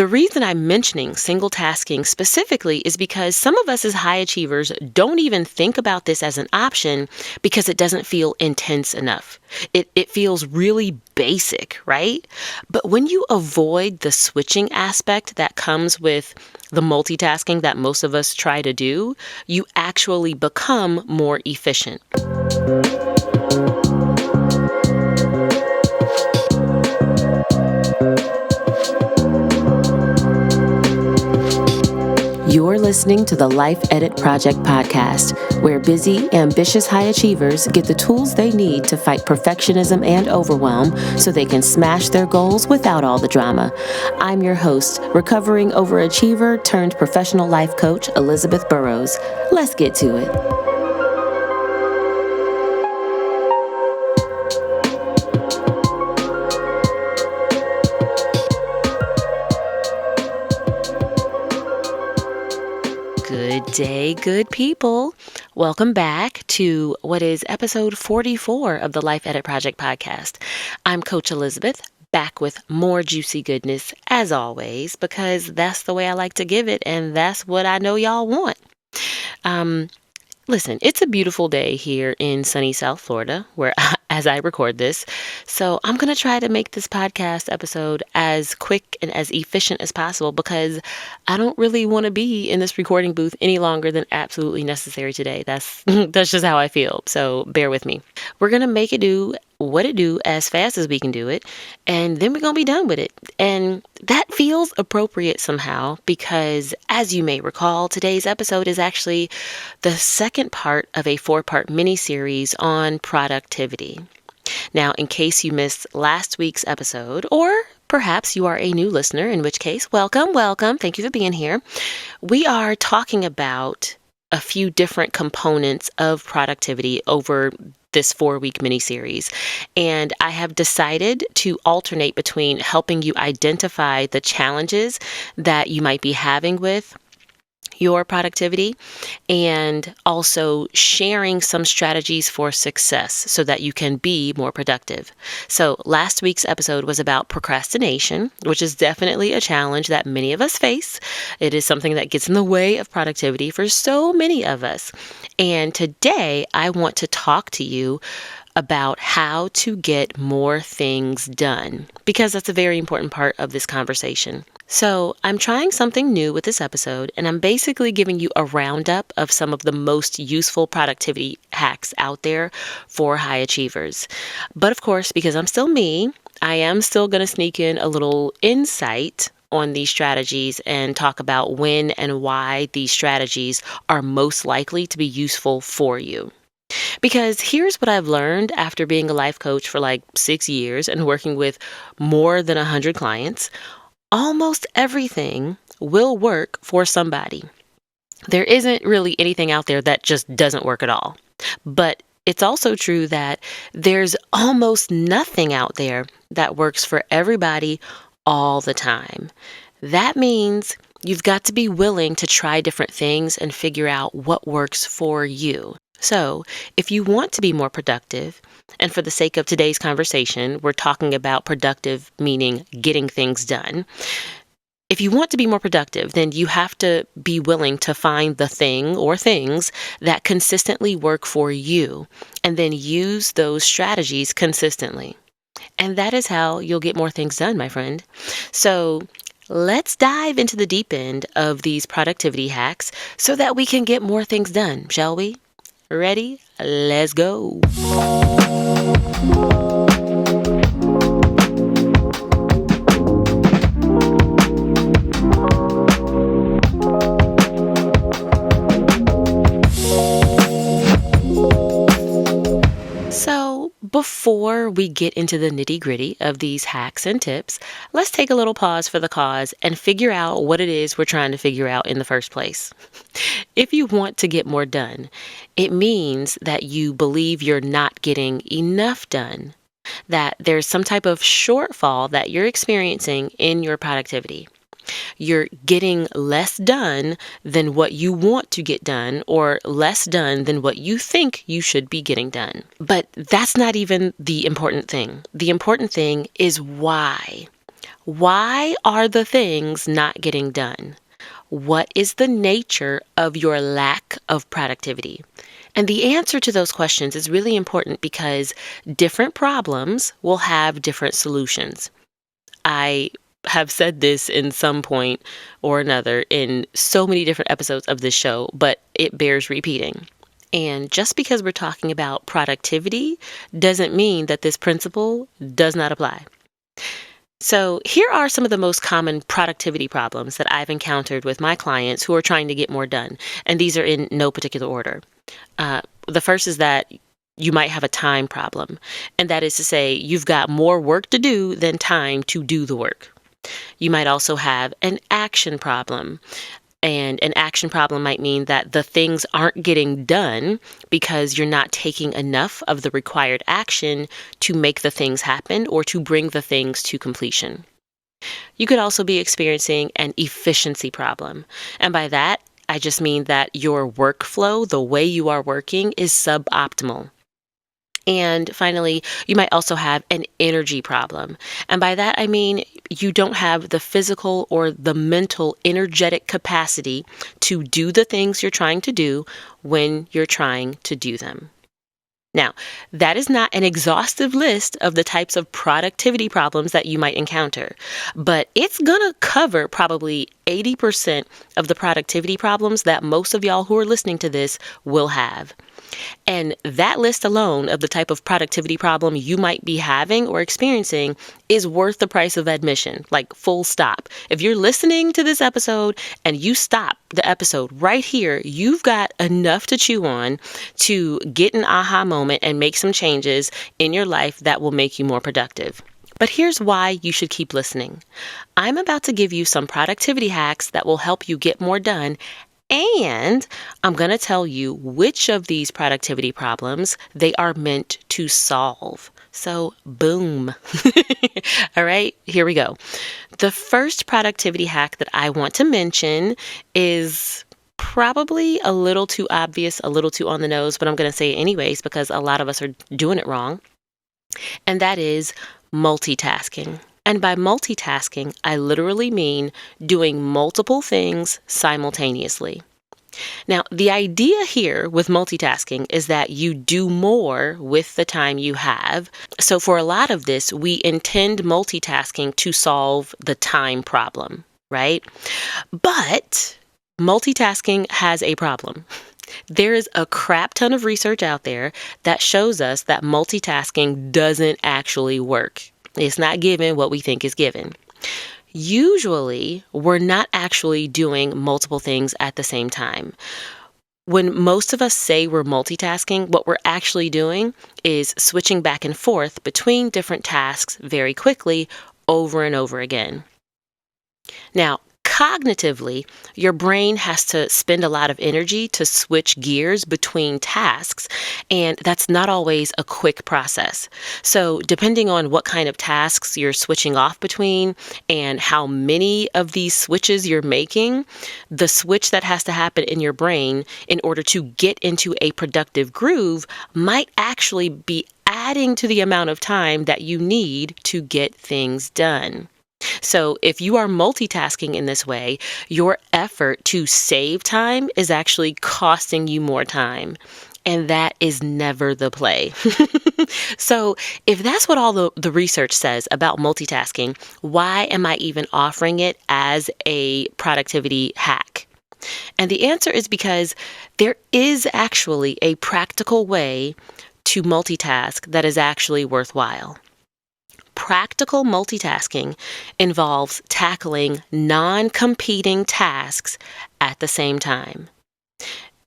The reason I'm mentioning single tasking specifically is because some of us as high achievers don't even think about this as an option because it doesn't feel intense enough. It feels really basic, right? But when you avoid the switching aspect that comes with the multitasking that most of us try to do, you actually become more efficient. You're listening to the Life Edit Project podcast, where busy, ambitious high achievers get the tools they need to fight perfectionism and overwhelm so they can smash their goals without all the drama. I'm your host, recovering overachiever turned professional life coach, Elizabeth Burrows. Let's get to it. Good day, good people. Welcome back to what is episode 44 of the Life Edit Project podcast. I'm Coach Elizabeth, back with more juicy goodness as always, because that's the way I like to give it, and that's what I know y'all want. Listen, it's a beautiful day here in sunny South Florida, where as I record this. So I'm going to try to make this podcast episode as quick and as efficient as possible because I don't really want to be in this recording booth any longer than absolutely necessary today. That's just how I feel. So bear with me. We're going to make it do what it do as fast as we can do it, and then we're going to be done with it. And that feels appropriate somehow because, as you may recall, today's episode is actually the second part of a 4-part mini-series on productivity. Now, in case you missed last week's episode, or perhaps you are a new listener, in which case, welcome. Thank you for being here. We are talking about a few different components of productivity over this 4-week mini-series. And I have decided to alternate between helping you identify the challenges that you might be having with your productivity and also sharing some strategies for success so that you can be more productive. So last week's episode was about procrastination, which is definitely a challenge that many of us face. It is something that gets in the way of productivity for so many of us. And today I want to talk to you about how to get more things done, because that's a very important part of this conversation. So I'm trying something new with this episode, and I'm basically giving you a roundup of some of the most useful productivity hacks out there for high achievers. But of course, because I'm still me, I am still going to sneak in a little insight on these strategies and talk about when and why these strategies are most likely to be useful for you. Because here's what I've learned after being a life coach for like 6 years and working with more than 100 clients. Almost everything will work for somebody. There isn't really anything out there that just doesn't work at all. But it's also true that there's almost nothing out there that works for everybody all the time. That means you've got to be willing to try different things and figure out what works for you. So if you want to be more productive, and for the sake of today's conversation, we're talking about productive, meaning getting things done. If you want to be more productive, then you have to be willing to find the thing or things that consistently work for you, and then use those strategies consistently. And that is how you'll get more things done, my friend. So let's dive into the deep end of these productivity hacks so that we can get more things done, shall we? Ready? Let's go. So before we get into the nitty-gritty of these hacks and tips, let's take a little pause for the cause and figure out what it is we're trying to figure out in the first place. If you want to get more done, it means that you believe you're not getting enough done, that there's some type of shortfall that you're experiencing in your productivity. You're getting less done than what you want to get done, or less done than what you think you should be getting done. But that's not even the important thing. The important thing is why. Why are the things not getting done? What is the nature of your lack of productivity? And the answer to those questions is really important because different problems will have different solutions. I have said this in some point or another in so many different episodes of this show, but it bears repeating. And just because we're talking about productivity doesn't mean that this principle does not apply. So, here are some of the most common productivity problems that I've encountered with my clients who are trying to get more done. And these are in no particular order. The first is that you might have a time problem. And that is to say, you've got more work to do than time to do the work. You might also have an action problem. And an action problem might mean that the things aren't getting done because you're not taking enough of the required action to make the things happen or to bring the things to completion. You could also be experiencing an efficiency problem. And by that, I just mean that your workflow, the way you are working, is suboptimal. And finally, you might also have an energy problem. And by that, I mean you don't have the physical or the mental energetic capacity to do the things you're trying to do when you're trying to do them. Now, that is not an exhaustive list of the types of productivity problems that you might encounter, but it's going to cover probably 80% of the productivity problems that most of y'all who are listening to this will have. And that list alone of the type of productivity problem you might be having or experiencing is worth the price of admission, like full stop. If you're listening to this episode and you stop the episode right here, you've got enough to chew on to get an aha moment and make some changes in your life that will make you more productive. But here's why you should keep listening. I'm about to give you some productivity hacks that will help you get more done. And I'm going to tell you which of these productivity problems they are meant to solve. So, boom. All right, here we go. The first productivity hack that I want to mention is probably a little too obvious, a little too on the nose, but I'm going to say it anyways because a lot of us are doing it wrong. And that is multitasking. And by multitasking, I literally mean doing multiple things simultaneously. Now, the idea here with multitasking is that you do more with the time you have. So for a lot of this, we intend multitasking to solve the time problem, right? But multitasking has a problem. There is a crap ton of research out there that shows us that multitasking doesn't actually work. It's not given what we think is given. Usually, we're not actually doing multiple things at the same time. When most of us say we're multitasking, what we're actually doing is switching back and forth between different tasks very quickly over and over again. Now, cognitively, your brain has to spend a lot of energy to switch gears between tasks, and that's not always a quick process. So, depending on what kind of tasks you're switching off between and how many of these switches you're making, the switch that has to happen in your brain in order to get into a productive groove might actually be adding to the amount of time that you need to get things done. So if you are multitasking in this way, your effort to save time is actually costing you more time. And that is never the play. So if that's what all the research says about multitasking, why am I even offering it as a productivity hack? And the answer is because there is actually a practical way to multitask that is actually worthwhile. Practical multitasking involves tackling non-competing tasks at the same time.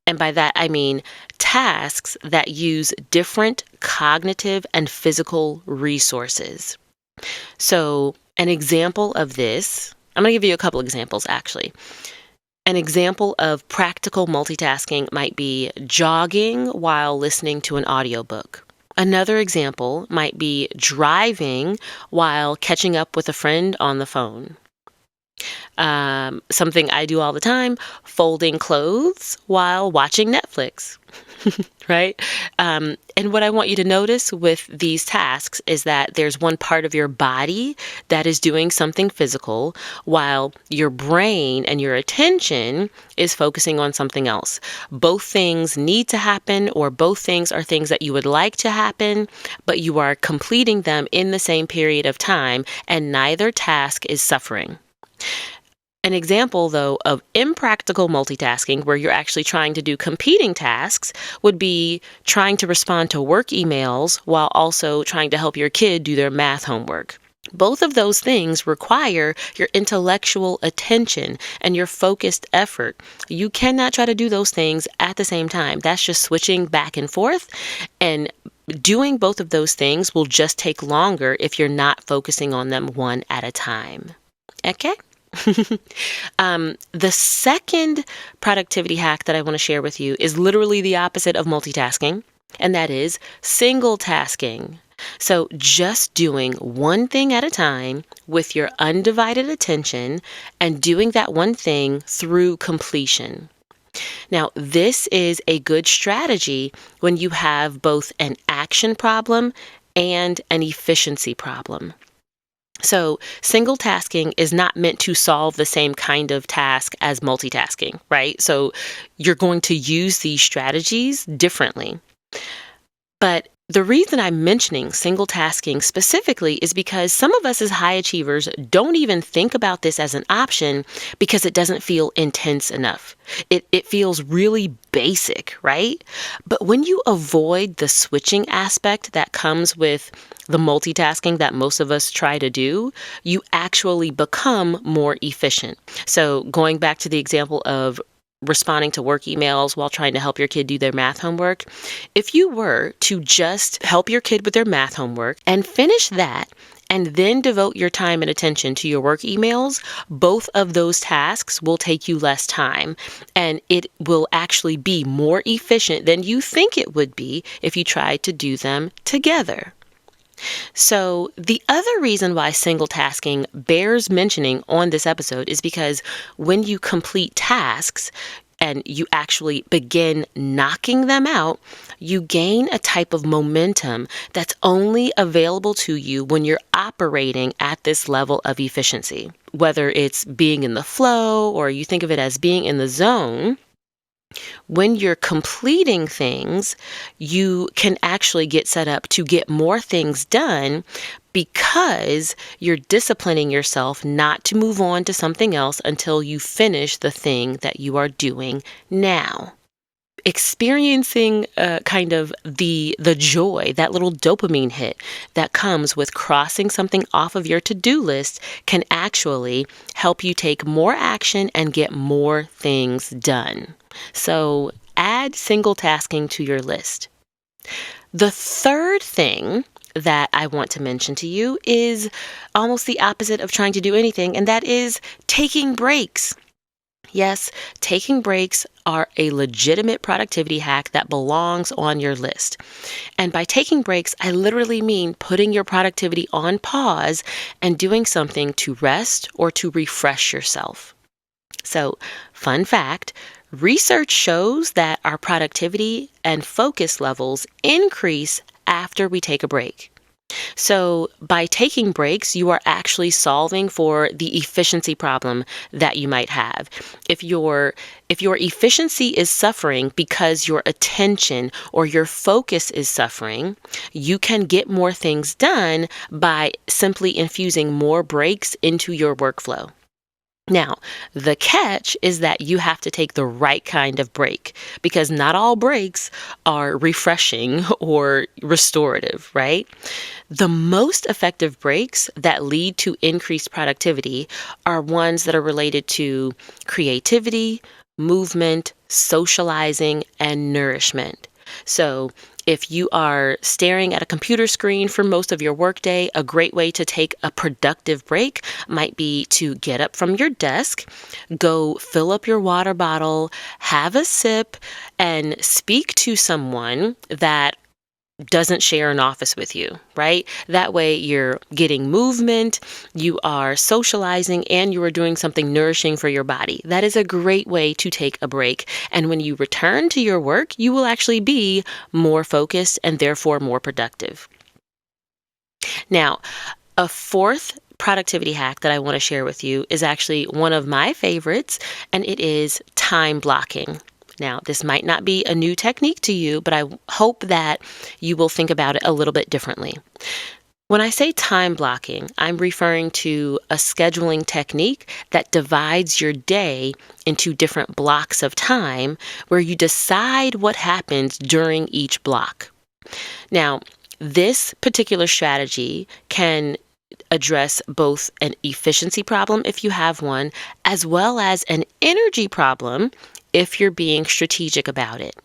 And by that, I mean tasks that use different cognitive and physical resources. So an example of this, I'm going to give you a couple examples actually. An example of practical multitasking might be jogging while listening to an audiobook. Another example might be driving while catching up with a friend on the phone. Something I do all the time, folding clothes while watching Netflix. Right? And what I want you to notice with these tasks is that there's one part of your body that is doing something physical, while your brain and your attention is focusing on something else. Both things need to happen, or both things are things that you would like to happen, but you are completing them in the same period of time, and neither task is suffering. An example, though, of impractical multitasking where you're actually trying to do competing tasks would be trying to respond to work emails while also trying to help your kid do their math homework. Both of those things require your intellectual attention and your focused effort. You cannot try to do those things at the same time. That's just switching back and forth, and doing both of those things will just take longer if you're not focusing on them one at a time. Okay? The second productivity hack that I want to share with you is literally the opposite of multitasking, and that is single tasking. So just doing one thing at a time with your undivided attention and doing that one thing through completion. Now, this is a good strategy when you have both an action problem and an efficiency problem. So single tasking is not meant to solve the same kind of task as multitasking, right? So you're going to use these strategies differently. But the reason I'm mentioning single tasking specifically is because some of us as high achievers don't even think about this as an option because it doesn't feel intense enough. It feels really basic, right? But when you avoid the switching aspect that comes with the multitasking that most of us try to do, you actually become more efficient. So going back to the example of responding to work emails while trying to help your kid do their math homework, if you were to just help your kid with their math homework and finish that, and then devote your time and attention to your work emails, both of those tasks will take you less time, and it will actually be more efficient than you think it would be if you tried to do them together. So the other reason why single tasking bears mentioning on this episode is because when you complete tasks and you actually begin knocking them out, you gain a type of momentum that's only available to you when you're operating at this level of efficiency. Whether it's being in the flow or you think of it as being in the zone, when you're completing things, you can actually get set up to get more things done because you're disciplining yourself not to move on to something else until you finish the thing that you are doing now. Experiencing kind of the joy, that little dopamine hit that comes with crossing something off of your to-do list can actually help you take more action and get more things done. So add single tasking to your list. The third thing that I want to mention to you is almost the opposite of trying to do anything, and that is taking breaks. Yes, taking breaks are a legitimate productivity hack that belongs on your list. And by taking breaks, I literally mean putting your productivity on pause and doing something to rest or to refresh yourself. So, fun fact, research shows that our productivity and focus levels increase after we take a break. So by taking breaks, you are actually solving for the efficiency problem that you might have. If your efficiency is suffering because your attention or your focus is suffering, you can get more things done by simply infusing more breaks into your workflow. Now, the catch is that you have to take the right kind of break because not all breaks are refreshing or restorative, right? The most effective breaks that lead to increased productivity are ones that are related to creativity, movement, socializing, and nourishment. So if you are staring at a computer screen for most of your workday, a great way to take a productive break might be to get up from your desk, go fill up your water bottle, have a sip, and speak to someone that doesn't share an office with you, right? That way you're getting movement, you are socializing, and you are doing something nourishing for your body. That is a great way to take a break. And when you return to your work, you will actually be more focused and therefore more productive. Now, a fourth productivity hack that I want to share with you is actually one of my favorites, and it is time blocking. Now, this might not be a new technique to you, but I hope that you will think about it a little bit differently. When I say time blocking, I'm referring to a scheduling technique that divides your day into different blocks of time where you decide what happens during each block. Now, this particular strategy can address both an efficiency problem if you have one, as well as an energy problem if you're being strategic about it.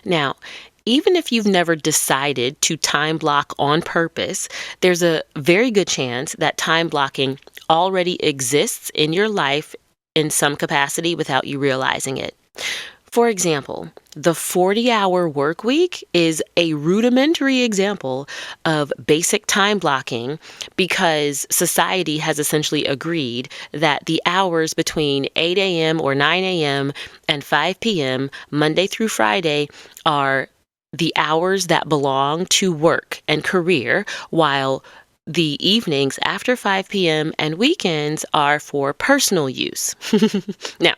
Now, even if you've never decided to time block on purpose, there's a very good chance that time blocking already exists in your life in some capacity without you realizing it. For example, the 40-hour work week is a rudimentary example of basic time blocking because society has essentially agreed that the hours between 8 a.m. or 9 a.m. and 5 p.m. Monday through Friday are the hours that belong to work and career, while the evenings after 5 p.m. and weekends are for personal use. Now,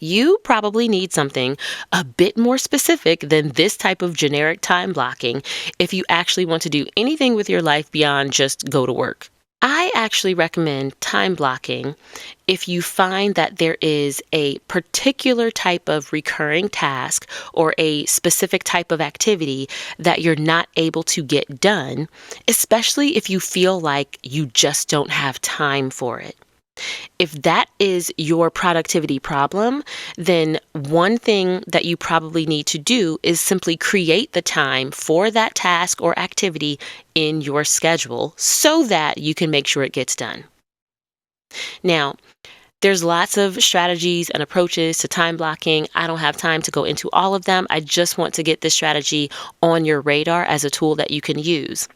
you probably need something a bit more specific than this type of generic time blocking if you actually want to do anything with your life beyond just go to work. I actually recommend time blocking if you find that there is a particular type of recurring task or a specific type of activity that you're not able to get done, especially if you feel like you just don't have time for it. If that is your productivity problem, then one thing that you probably need to do is simply create the time for that task or activity in your schedule so that you can make sure it gets done. Now, there's lots of strategies and approaches to time blocking. I don't have time to go into all of them. I just want to get this strategy on your radar as a tool that you can use.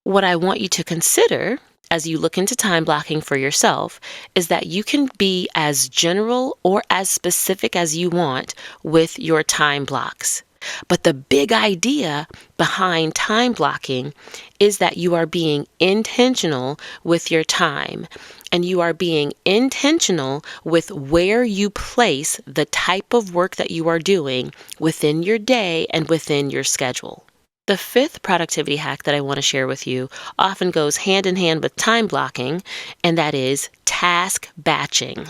What I want you to consider as you look into time blocking for yourself is that you can be as general or as specific as you want with your time blocks. But the big idea behind time blocking is that you are being intentional with your time, and you are being intentional with where you place the type of work that you are doing within your day and within your schedule. The fifth productivity hack that I want to share with you often goes hand in hand with time blocking, and that is task batching.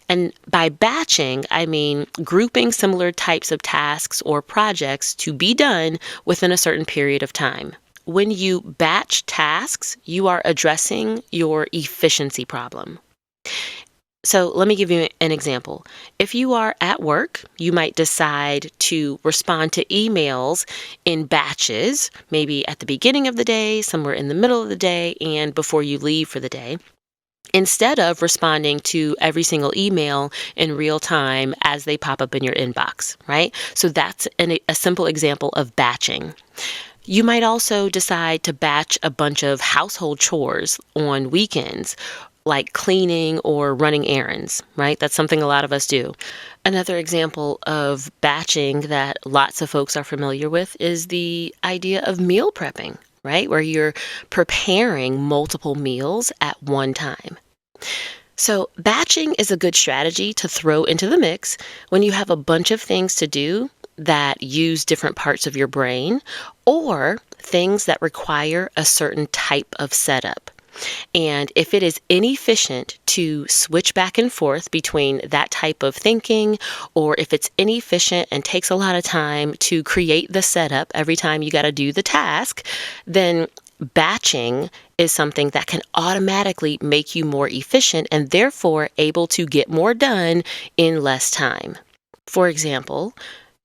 And by batching, I mean grouping similar types of tasks or projects to be done within a certain period of time. When you batch tasks, you are addressing your efficiency problem. So let me give you an example. If you are at work, you might decide to respond to emails in batches, maybe at the beginning of the day, somewhere in the middle of the day, and before you leave for the day, instead of responding to every single email in real time as they pop up in your inbox, right? So that's a simple example of batching. You might also decide to batch a bunch of household chores on weekends, like cleaning or running errands, right? That's something a lot of us do. Another example of batching that lots of folks are familiar with is the idea of meal prepping, right? Where you're preparing multiple meals at one time. So batching is a good strategy to throw into the mix when you have a bunch of things to do that use different parts of your brain or things that require a certain type of setup. And if it is inefficient to switch back and forth between that type of thinking, or if it's inefficient and takes a lot of time to create the setup every time you got to do the task, then batching is something that can automatically make you more efficient and therefore able to get more done in less time. For example,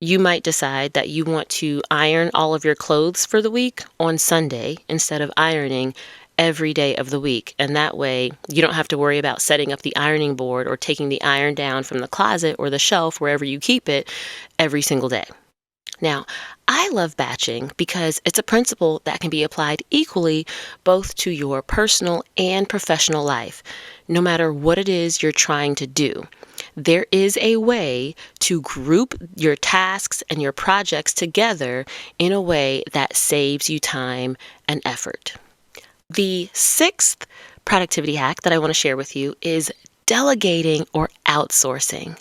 you might decide that you want to iron all of your clothes for the week on Sunday instead of ironing every day of the week. And that way you don't have to worry about setting up the ironing board or taking the iron down from the closet or the shelf, wherever you keep it, every single day. Now, I love batching because it's a principle that can be applied equally both to your personal and professional life, no matter what it is you're trying to do. There is a way to group your tasks and your projects together in a way that saves you time and effort. The sixth productivity hack that I want to share with you is delegating or outsourcing.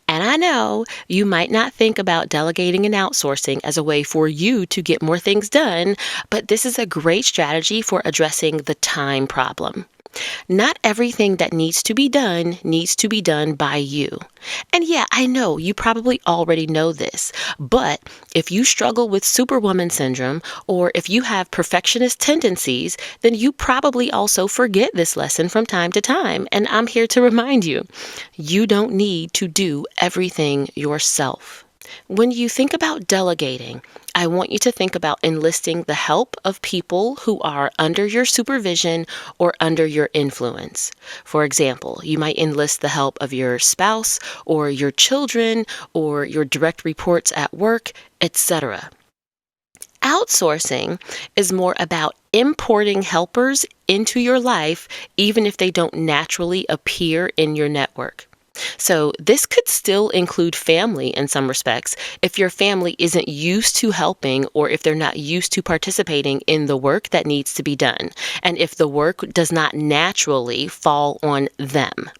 And I know you might not think about delegating and outsourcing as a way for you to get more things done, but this is a great strategy for addressing the time problem. Not everything that needs to be done by you. And yeah, I know you probably already know this, but if you struggle with superwoman syndrome or if you have perfectionist tendencies, then you probably also forget this lesson from time to time. And I'm here to remind you, you don't need to do everything yourself. When you think about delegating, I want you to think about enlisting the help of people who are under your supervision or under your influence. For example, you might enlist the help of your spouse or your children or your direct reports at work, etc. Outsourcing is more about importing helpers into your life, even if they don't naturally appear in your network. So this could still include family in some respects if your family isn't used to helping or if they're not used to participating in the work that needs to be done, and if the work does not naturally fall on them.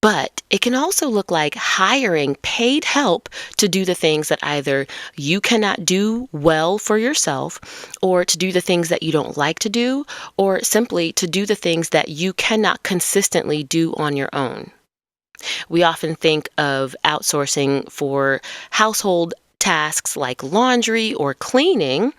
But it can also look like hiring paid help to do the things that either you cannot do well for yourself, or to do the things that you don't like to do, or simply to do the things that you cannot consistently do on your own. We often think of outsourcing for household tasks like laundry or cleaning,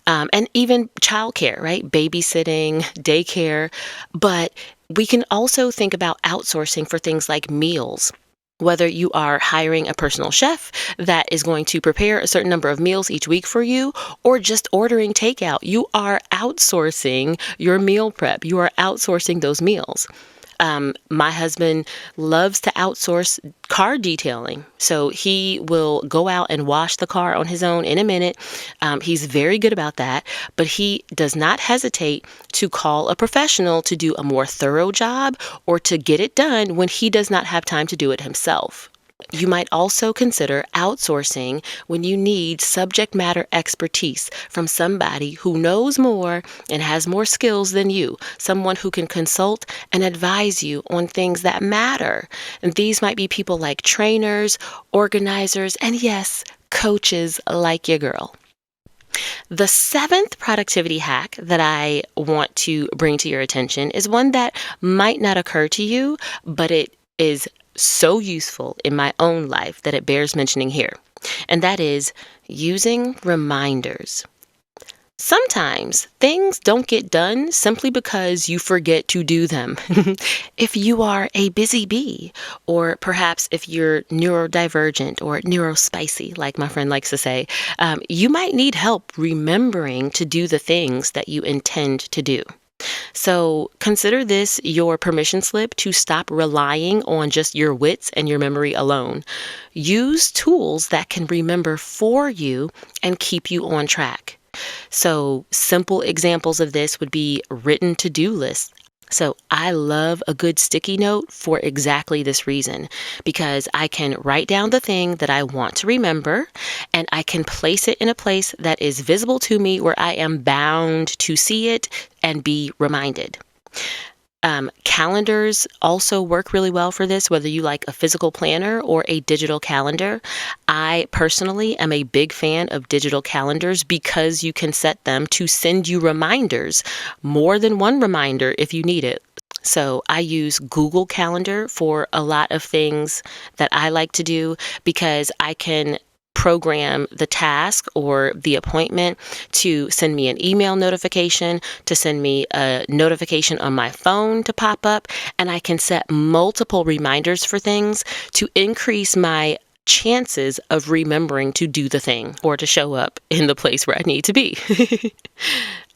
and even childcare, right? Babysitting, daycare. But we can also think about outsourcing for things like meals. Whether you are hiring a personal chef that is going to prepare a certain number of meals each week for you, or just ordering takeout, you are outsourcing your meal prep. You are outsourcing those meals. My husband loves to outsource car detailing. So he will go out and wash the car on his own in a minute. He's very good about that, but he does not hesitate to call a professional to do a more thorough job or to get it done when he does not have time to do it himself. You might also consider outsourcing when you need subject matter expertise from somebody who knows more and has more skills than you, someone who can consult and advise you on things that matter. And these might be people like trainers, organizers, and yes, coaches like your girl. The seventh productivity hack that I want to bring to your attention is one that might not occur to you, but it is so useful in my own life that it bears mentioning here. And that is using reminders. Sometimes things don't get done simply because you forget to do them. If you are a busy bee, or perhaps if you're neurodivergent or neurospicy, like my friend likes to say, you might need help remembering to do the things that you intend to do. So consider this your permission slip to stop relying on just your wits and your memory alone. Use tools that can remember for you and keep you on track. So simple examples of this would be written to-do lists. So I love a good sticky note for exactly this reason, because I can write down the thing that I want to remember and I can place it in a place that is visible to me where I am bound to see it and be reminded. Calendars also work really well for this, whether you like a physical planner or a digital calendar. I personally am a big fan of digital calendars because you can set them to send you reminders, more than one reminder if you need it. So I use Google Calendar for a lot of things that I like to do because I can program the task or the appointment to send me an email notification, to send me a notification on my phone to pop up, and I can set multiple reminders for things to increase my chances of remembering to do the thing or to show up in the place where I need to be.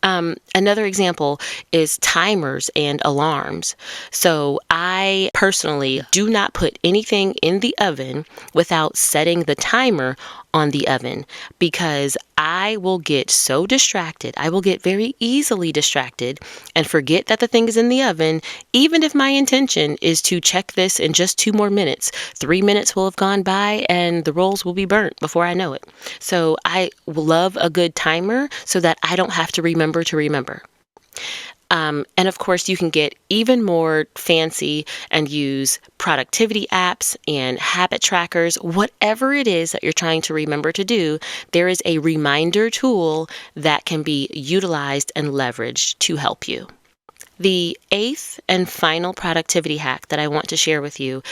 Another example is timers and alarms. So I personally do not put anything in the oven without setting the timer on the oven, because I will get so distracted. I will get very easily distracted and forget that the thing is in the oven, even if my intention is to check this in just 2 more minutes. 3 minutes will have gone by and the rolls will be burnt before I know it. So I love a good timer so that I don't have to remember to remember. And of course, you can get even more fancy and use productivity apps and habit trackers. Whatever it is that you're trying to remember to do, there is a reminder tool that can be utilized and leveraged to help you. The 8th and final productivity hack that I want to share with you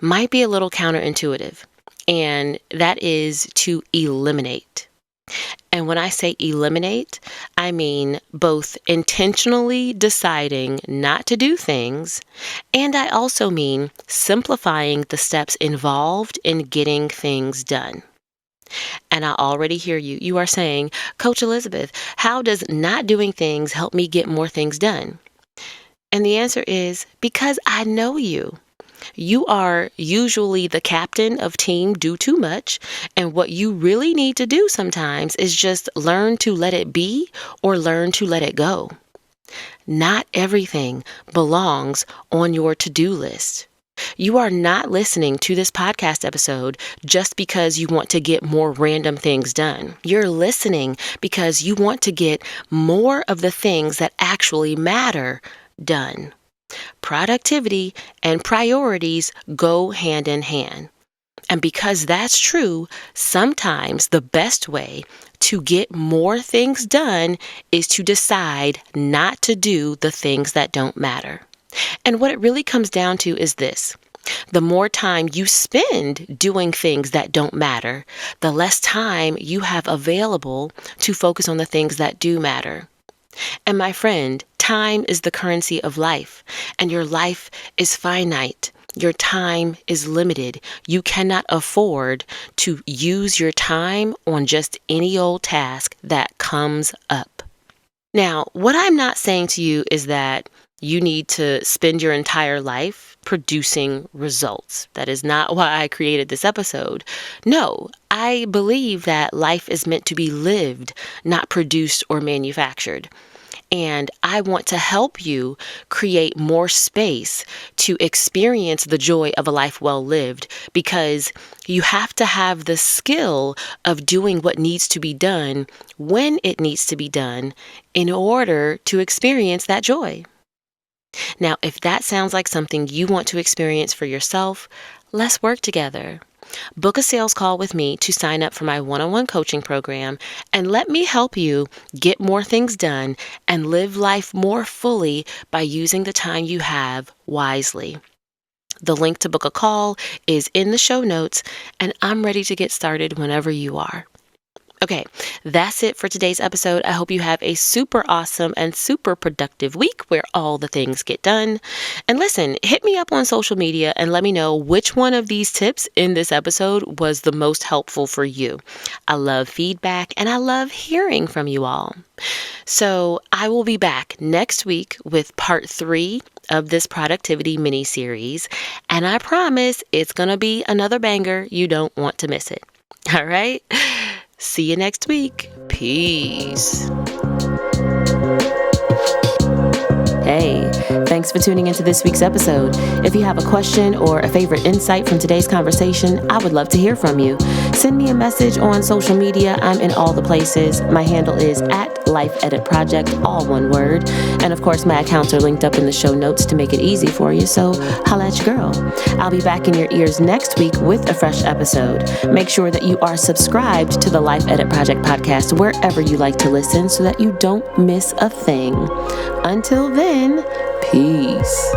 might be a little counterintuitive, and that is to eliminate. And when I say eliminate, I mean both intentionally deciding not to do things, and I also mean simplifying the steps involved in getting things done. And I already hear you. You are saying, Coach Elizabeth, how does not doing things help me get more things done? And the answer is because I know you. You are usually the captain of team do too much, and what you really need to do sometimes is just learn to let it be or learn to let it go. Not everything belongs on your to-do list. You are not listening to this podcast episode just because you want to get more random things done. You're listening because you want to get more of the things that actually matter done. Productivity and priorities go hand in hand. And because that's true, sometimes the best way to get more things done is to decide not to do the things that don't matter. And what it really comes down to is this. The more time you spend doing things that don't matter, the less time you have available to focus on the things that do matter. And my friend, time is the currency of life, and your life is finite. Your time is limited. You cannot afford to use your time on just any old task that comes up. Now, what I'm not saying to you is that you need to spend your entire life producing results. That is not why I created this episode. No, I believe that life is meant to be lived, not produced or manufactured. And I want to help you create more space to experience the joy of a life well lived, because you have to have the skill of doing what needs to be done when it needs to be done in order to experience that joy. Now, if that sounds like something you want to experience for yourself, let's work together. Book a sales call with me to sign up for my one-on-one coaching program, and let me help you get more things done and live life more fully by using the time you have wisely. The link to book a call is in the show notes, and I'm ready to get started whenever you are. Okay, that's it for today's episode. I hope you have a super awesome and super productive week where all the things get done. And listen, hit me up on social media and let me know which one of these tips in this episode was the most helpful for you. I love feedback and I love hearing from you all. So I will be back next week with part 3 of this productivity mini series. And I promise it's going to be another banger. You don't want to miss it. All right. See you next week. Peace. Hey, thanks for tuning into this week's episode. If you have a question or a favorite insight from today's conversation, I would love to hear from you. Send me a message on social media. I'm in all the places. My handle is @LifeEditProject, all one word. And of course, my accounts are linked up in the show notes to make it easy for you. So holla at your girl. I'll be back in your ears next week with a fresh episode. Make sure that you are subscribed to the Life Edit Project podcast wherever you like to listen so that you don't miss a thing. Until then, peace.